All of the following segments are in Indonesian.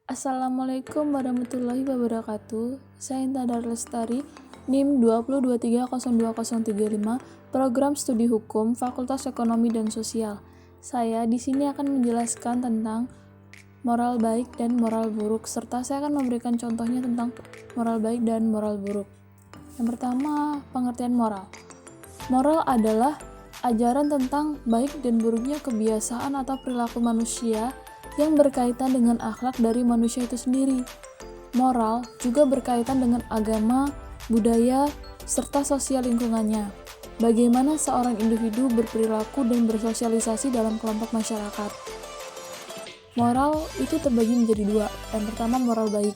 Assalamualaikum warahmatullahi wabarakatuh. Saya Intan Darlestari, NIM 2023020235, Program Studi Hukum, Fakultas Ekonomi dan Sosial. Saya di sini akan menjelaskan tentang moral baik dan moral buruk, serta saya akan memberikan contohnya tentang moral baik dan moral buruk. Yang pertama, pengertian moral. Moral adalah ajaran tentang baik dan buruknya kebiasaan atau perilaku manusia yang berkaitan dengan akhlak dari manusia itu sendiri. Moral juga berkaitan dengan agama, budaya, serta sosial lingkungannya. Bagaimana seorang individu berperilaku dan bersosialisasi dalam kelompok masyarakat. Moral itu terbagi menjadi dua. Yang pertama, moral baik.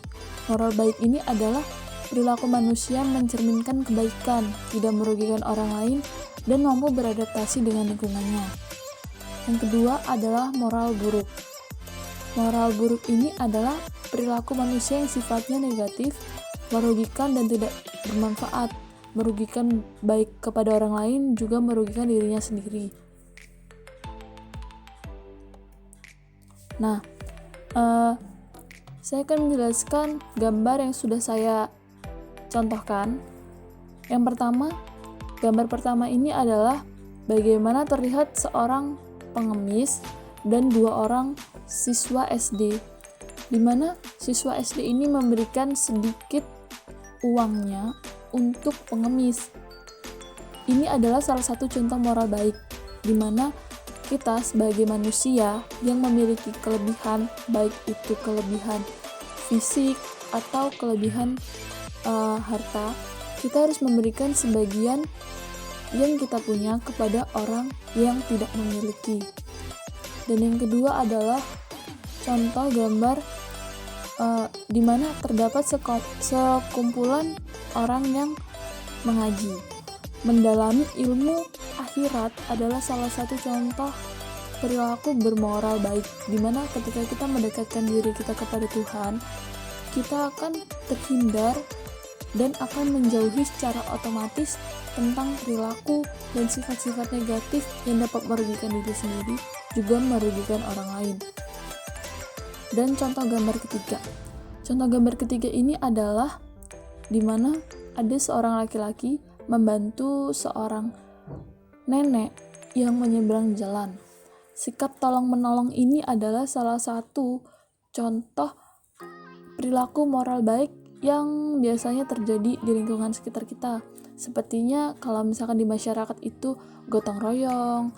Moral baik ini adalah perilaku manusia mencerminkan kebaikan, tidak merugikan orang lain, dan mampu beradaptasi dengan lingkungannya. Yang kedua adalah moral buruk. Moral buruk ini adalah perilaku manusia yang sifatnya negatif, merugikan dan tidak bermanfaat, merugikan baik kepada orang lain, juga merugikan dirinya sendiri. Nah, saya akan menjelaskan gambar yang sudah saya contohkan. Yang pertama, gambar pertama ini adalah bagaimana terlihat seorang pengemis dan dua orang siswa SD, di mana siswa SD ini memberikan sedikit uangnya untuk pengemis. Ini adalah salah satu contoh moral baik, di mana kita sebagai manusia yang memiliki kelebihan, baik itu kelebihan fisik atau kelebihan harta, kita harus memberikan sebagian yang kita punya kepada orang yang tidak memiliki. Dan yang kedua adalah contoh gambar di mana terdapat sekumpulan orang yang mengaji. Mendalami ilmu akhirat adalah salah satu contoh perilaku bermoral baik, di mana ketika kita mendekatkan diri kita kepada Tuhan, kita akan terhindar dan akan menjauhi secara otomatis tentang perilaku dan sifat-sifat negatif yang dapat merugikan diri sendiri, juga merugikan orang lain. Dan contoh gambar ketiga. Contoh gambar ketiga ini adalah di mana ada seorang laki-laki membantu seorang nenek yang menyeberang jalan. Sikap tolong-menolong ini adalah salah satu contoh perilaku moral baik yang biasanya terjadi di lingkungan sekitar kita. Sepertinya kalau misalkan di masyarakat itu gotong royong,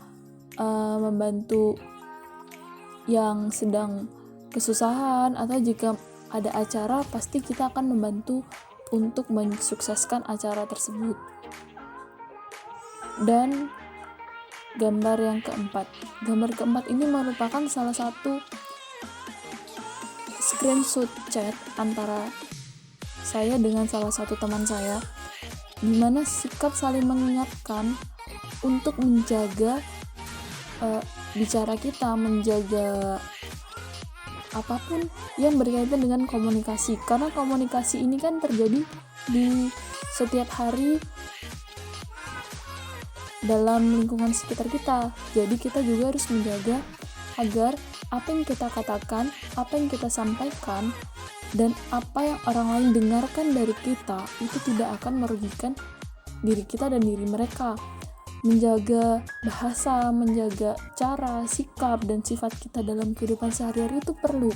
membantu yang sedang kesusahan, atau jika ada acara pasti kita akan membantu untuk mensukseskan acara tersebut. Dan gambar yang keempat. Gambar keempat ini merupakan salah satu screenshot chat antara saya dengan salah satu teman saya, di mana sikap saling mengingatkan untuk menjaga bicara kita, menjaga apapun yang berkaitan dengan komunikasi, karena komunikasi ini kan terjadi di setiap hari dalam lingkungan sekitar kita. Jadi kita juga harus menjaga agar apa yang kita katakan, apa yang kita sampaikan, dan apa yang orang lain dengarkan dari kita itu tidak akan merugikan diri kita dan diri mereka. Menjaga bahasa, menjaga cara, sikap, dan sifat kita dalam kehidupan sehari-hari itu perlu.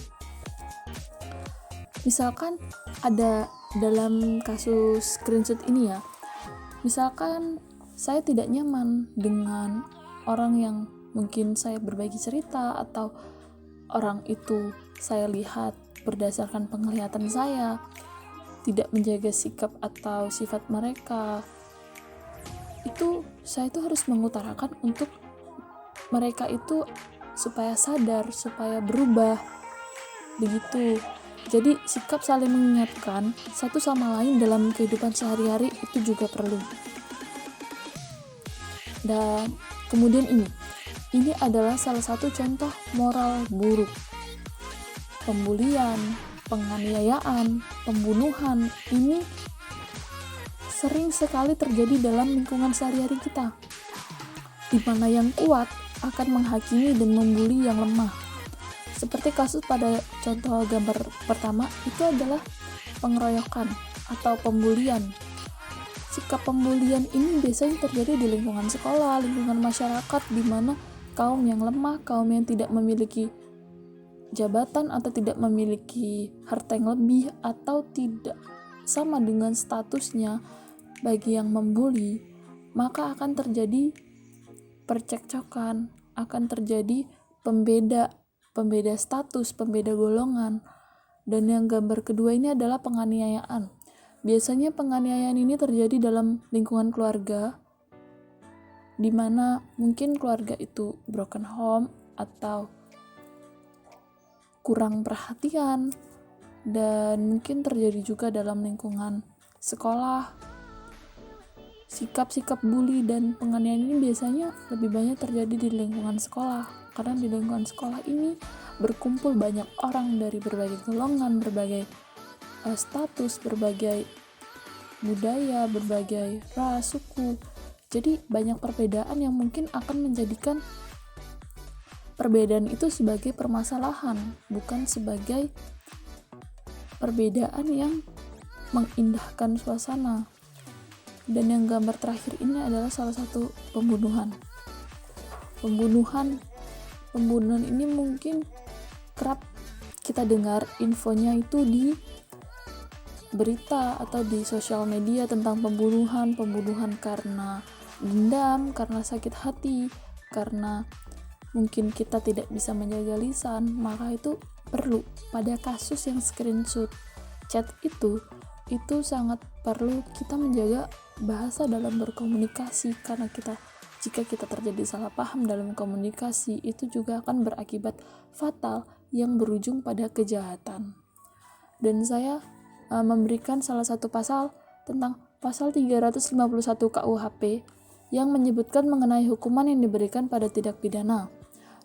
Misalkan ada dalam kasus screenshot ini ya, misalkan saya tidak nyaman dengan orang yang mungkin saya berbagi cerita, atau orang itu saya lihat berdasarkan penglihatan saya tidak menjaga sikap atau sifat mereka, itu saya itu harus mengutarakan untuk mereka itu supaya sadar, supaya berubah, begitu. Jadi sikap saling mengingatkan satu sama lain dalam kehidupan sehari-hari itu juga perlu. Dan kemudian ini adalah salah satu contoh moral buruk. Pembulian, penganiayaan, pembunuhan ini sering sekali terjadi dalam lingkungan sehari-hari kita, di mana yang kuat akan menghakimi dan membuli yang lemah. Seperti kasus pada contoh gambar pertama, itu adalah pengeroyokan atau pembulian. Sikap pembulian ini biasanya terjadi di lingkungan sekolah, lingkungan masyarakat, di mana kaum yang lemah, kaum yang tidak memiliki jabatan atau tidak memiliki harta yang lebih atau tidak sama dengan statusnya bagi yang membuli, maka akan terjadi percekcokan, akan terjadi pembeda status, pembeda golongan. Dan yang gambar kedua ini adalah penganiayaan. Biasanya penganiayaan ini terjadi dalam lingkungan keluarga, di mana mungkin keluarga itu broken home atau kurang perhatian, dan mungkin terjadi juga dalam lingkungan sekolah. Sikap-sikap bully dan penganiayaan ini biasanya lebih banyak terjadi di lingkungan sekolah, karena di lingkungan sekolah ini berkumpul banyak orang dari berbagai golongan, berbagai status, berbagai budaya, berbagai ras, suku. Jadi banyak perbedaan yang mungkin akan menjadikan perbedaan itu sebagai permasalahan, bukan sebagai perbedaan yang mengindahkan suasana. Dan yang gambar terakhir ini adalah salah satu pembunuhan. Pembunuhan ini mungkin kerap kita dengar infonya itu di berita atau di sosial media tentang pembunuhan karena dendam, karena sakit hati, karena mungkin kita tidak bisa menjaga lisan. Maka itu perlu, pada kasus yang screenshot chat itu sangat perlu kita menjaga bahasa dalam berkomunikasi, karena jika kita terjadi salah paham dalam komunikasi, itu juga akan berakibat fatal yang berujung pada kejahatan. Dan saya memberikan salah satu pasal tentang pasal 351 KUHP yang menyebutkan mengenai hukuman yang diberikan pada tindak pidana,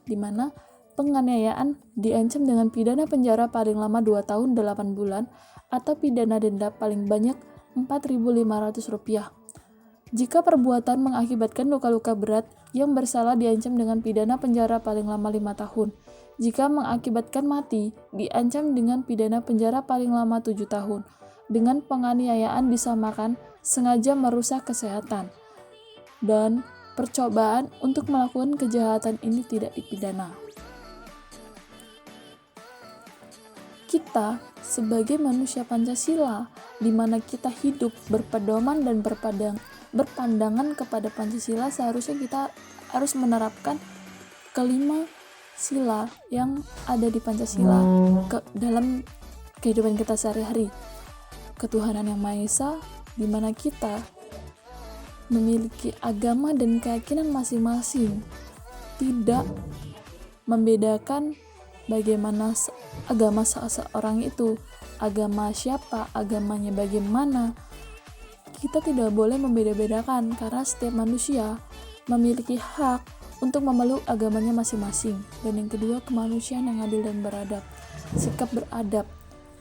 di mana penganiayaan diancam dengan pidana penjara paling lama 2 tahun 8 bulan atau pidana denda paling banyak Rp4.500. Jika perbuatan mengakibatkan luka-luka berat, yang bersalah diancam dengan pidana penjara paling lama 5 tahun. Jika mengakibatkan mati, diancam dengan pidana penjara paling lama 7 tahun. Dengan penganiayaan disamakan sengaja merusak kesehatan. Dan percobaan untuk melakukan kejahatan ini tidak dipidana. Kita sebagai manusia Pancasila, di mana kita hidup berpedoman dan berpandangan kepada Pancasila, seharusnya kita harus menerapkan kelima sila yang ada di Pancasila dalam kehidupan kita sehari-hari. Ketuhanan yang Maha Esa, di mana kita memiliki agama dan keyakinan masing-masing, tidak membedakan bagaimana agama seseorang itu, agama siapa, agamanya bagaimana. Kita tidak boleh membeda-bedakan, karena setiap manusia memiliki hak untuk memeluk agamanya masing-masing. Dan yang kedua, kemanusiaan yang adil dan beradab. Sikap beradab,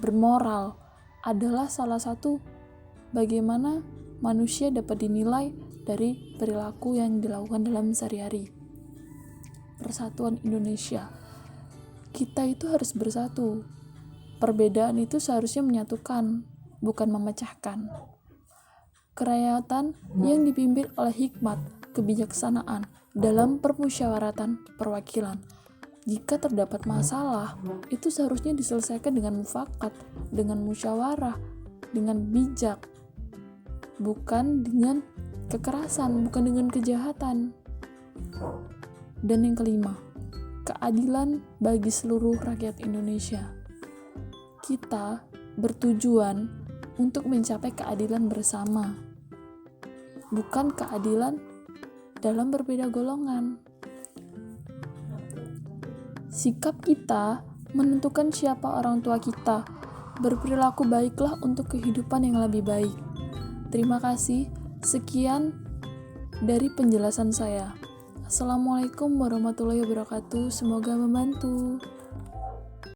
bermoral adalah salah satu bagaimana manusia dapat dinilai dari perilaku yang dilakukan dalam sehari-hari. Persatuan Indonesia. Kita itu harus bersatu. Perbedaan itu seharusnya menyatukan, bukan memecahkan. Kerakyatan yang dipimpin oleh hikmat, kebijaksanaan dalam permusyawaratan perwakilan. Jika terdapat masalah, itu seharusnya diselesaikan dengan mufakat, dengan musyawarah, dengan bijak, bukan dengan kekerasan, bukan dengan kejahatan. Dan yang kelima, keadilan bagi seluruh rakyat Indonesia. Kita bertujuan untuk mencapai keadilan bersama, bukan keadilan dalam berbeda golongan. Sikap kita menentukan siapa orang tua kita. Berperilaku baiklah untuk kehidupan yang lebih baik. Terima kasih. Sekian dari penjelasan saya. Assalamualaikum warahmatullahi wabarakatuh. Semoga membantu.